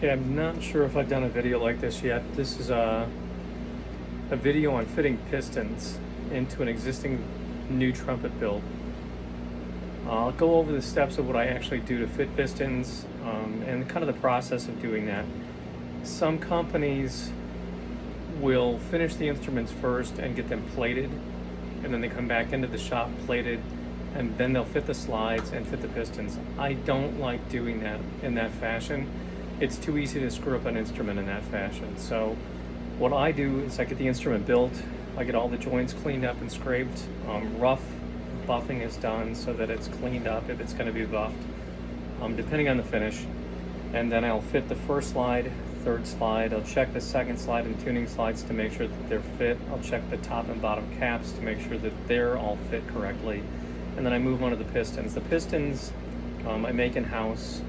Okay, I'm not sure if I've done a video like this yet. This is a video on fitting pistons into an existing new trumpet build. I'll go over the steps of what I actually do to fit pistons and kind of the process of doing that. Some companies will finish the instruments first and get them plated, and then they come back into the shop plated, and then they'll fit the slides and fit the pistons. I don't like doing that in that fashion. It's too easy to screw up an instrument in that fashion. So what I do is I get the instrument built, I get all the joints cleaned up and scraped, rough buffing is done so that it's cleaned up if it's going to be buffed, depending on the finish. And then I'll fit the first slide, third slide. I'll check the second slide and tuning slides to make sure that they're fit. I'll check the top and bottom caps to make sure that they're all fit correctly. And then I move on to the pistons. The pistons I make in-house,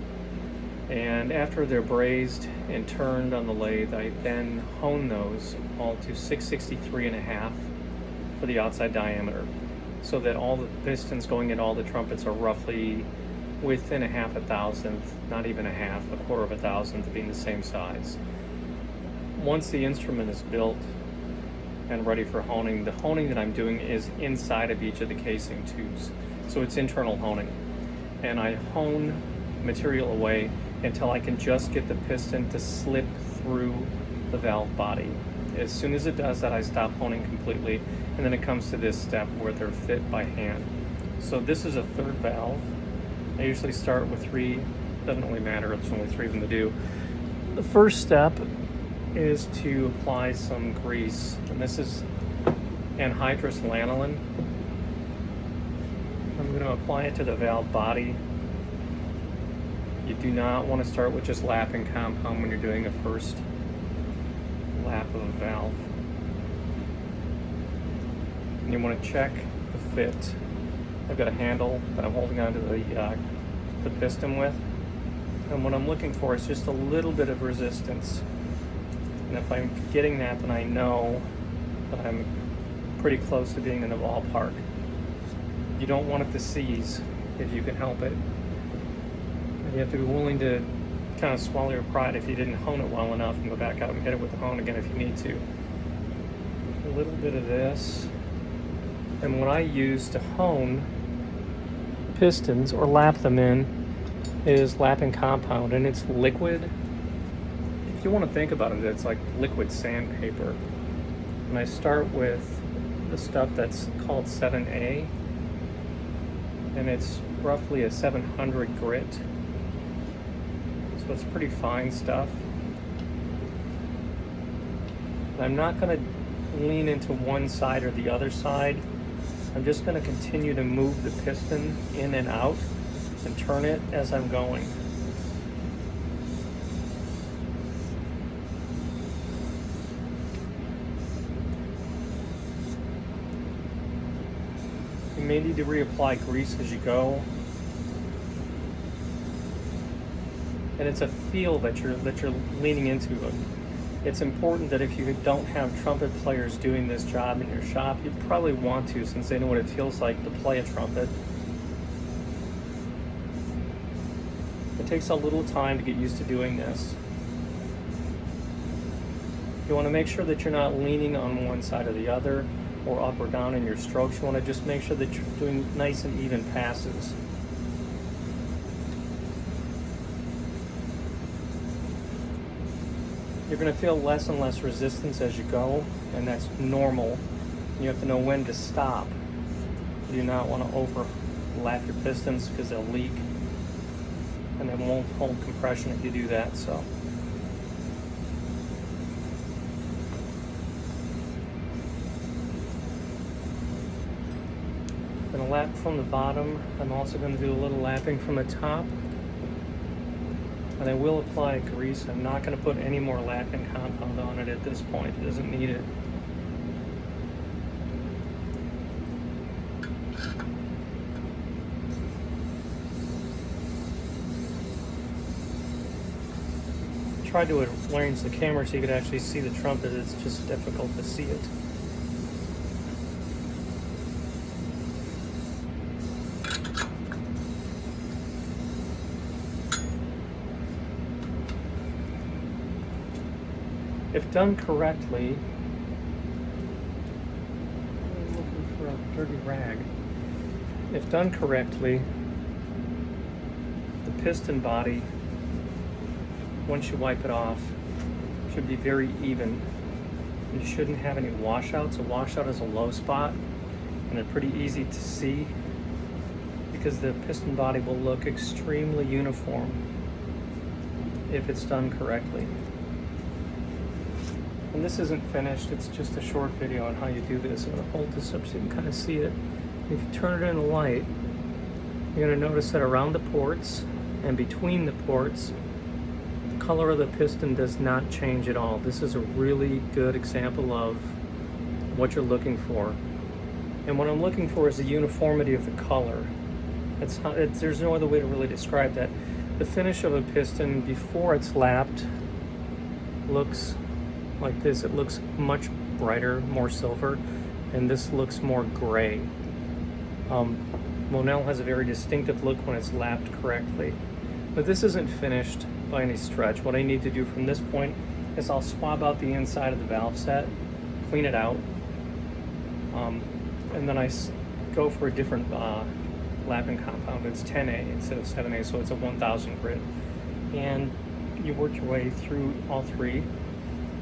and after they're brazed and turned on the lathe, I then hone those all to 663.5 for the outside diameter, so that all the pistons going in all the trumpets are roughly within a half a thousandth, not even a half, a quarter of a thousandth, being the same size. Once the instrument is built and ready for honing, the honing that I'm doing is inside of each of the casing tubes. So it's internal honing. And I hone material away until I can just get the piston to slip through the valve body. As soon as it does that, I stop honing completely, and then it comes to this step where they're fit by hand. So this is a third valve. I usually start with 3, doesn't really matter, there's only 3 of them to do. The first step is to apply some grease, and this is anhydrous lanolin. I'm going to apply it to the valve body. You do not want to start with just lapping compound when you're doing a first lap of a valve. And you want to check the fit. I've got a handle that I'm holding onto the piston with, and what I'm looking for is just a little bit of resistance. And if I'm getting that, then I know that I'm pretty close to being in the ballpark. You don't want it to seize if you can help it. You have to be willing to kind of swallow your pride if you didn't hone it well enough, and go back out and hit it with the hone again if you need to. A little bit of this. And what I use to hone pistons or lap them in is lapping compound, and it's liquid. If you want to think about it, it's like liquid sandpaper. And I start with the stuff that's called 7A, and it's roughly a 700 grit. So it's pretty fine stuff. And I'm not going to lean into one side or the other side. I'm just going to continue to move the piston in and out and turn it as I'm going. You may need to reapply grease as you go. And it's a feel that you're leaning into. It's important that if you don't have trumpet players doing this job in your shop, you probably want to, since they know what it feels like to play a trumpet. It takes a little time to get used to doing this. You want to make sure that you're not leaning on one side or the other, or up or down in your strokes. You want to just make sure that you're doing nice and even passes. You're going to feel less and less resistance as you go, and that's normal. You have to know when to stop. You do not want to overlap your pistons because they'll leak, and they won't hold compression if you do that. So I'm going to lap from the bottom. I'm also going to do a little lapping from the top. And I will apply grease. I'm not going to put any more lapping compound on it at this point. It doesn't need it. I tried to arrange the camera so you could actually see the trumpet. It's just difficult to see it. If done correctly, I'm looking for a dirty rag. If done correctly, the piston body, once you wipe it off, should be very even. You shouldn't have any washouts. A washout is a low spot, and they're pretty easy to see because the piston body will look extremely uniform if it's done correctly. And this isn't finished, it's just a short video on how you do this. I'm going to hold this up so you can kind of see it. If you turn it in the light, you're going to notice that around the ports and between the ports, the color of the piston does not change at all. This is a really good example of what you're looking for. And what I'm looking for is the uniformity of the color. There's no other way to really describe that. The finish of a piston before it's lapped looks like this. It looks much brighter, more silver, and this looks more gray. Monel has a very distinctive look when it's lapped correctly. But this isn't finished by any stretch. What I need to do from this point is I'll swab out the inside of the valve set, clean it out, and then I go for a different lapping compound. It's 10A instead of 7A, so it's a 1000 grit. And you work your way through all three.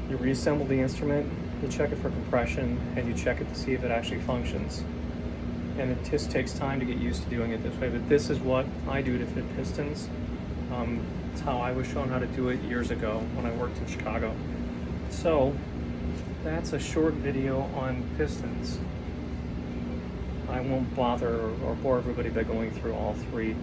You reassemble the instrument, you check it for compression, and you check it to see if it actually functions. And it just takes time to get used to doing it this way, but this is what I do to fit pistons. It's how I was shown how to do it years ago when I worked in Chicago. So that's a short video on pistons. I won't bother or bore everybody by going through all three.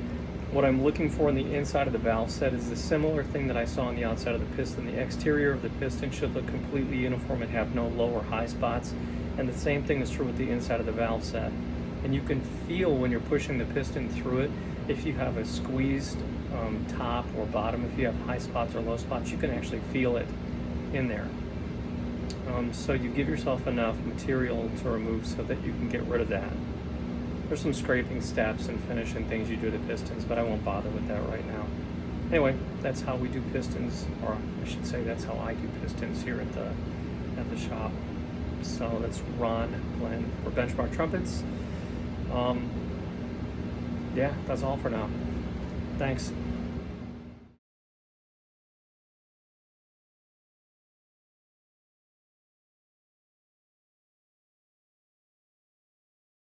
What I'm looking for in the inside of the valve set is the similar thing that I saw on the outside of the piston. The exterior of the piston should look completely uniform and have no low or high spots. And the same thing is true with the inside of the valve set. And you can feel when you're pushing the piston through it, if you have a squeezed top or bottom, if you have high spots or low spots, you can actually feel it in there. So you give yourself enough material to remove so that you can get rid of that. There's some scraping steps and finishing things you do to pistons, but I won't bother with that right now. Anyway, that's how we do pistons, or I should say that's how I do pistons here at the shop. So that's Ron Glenn for Benchmark Trumpets. Yeah, that's all for now. Thanks.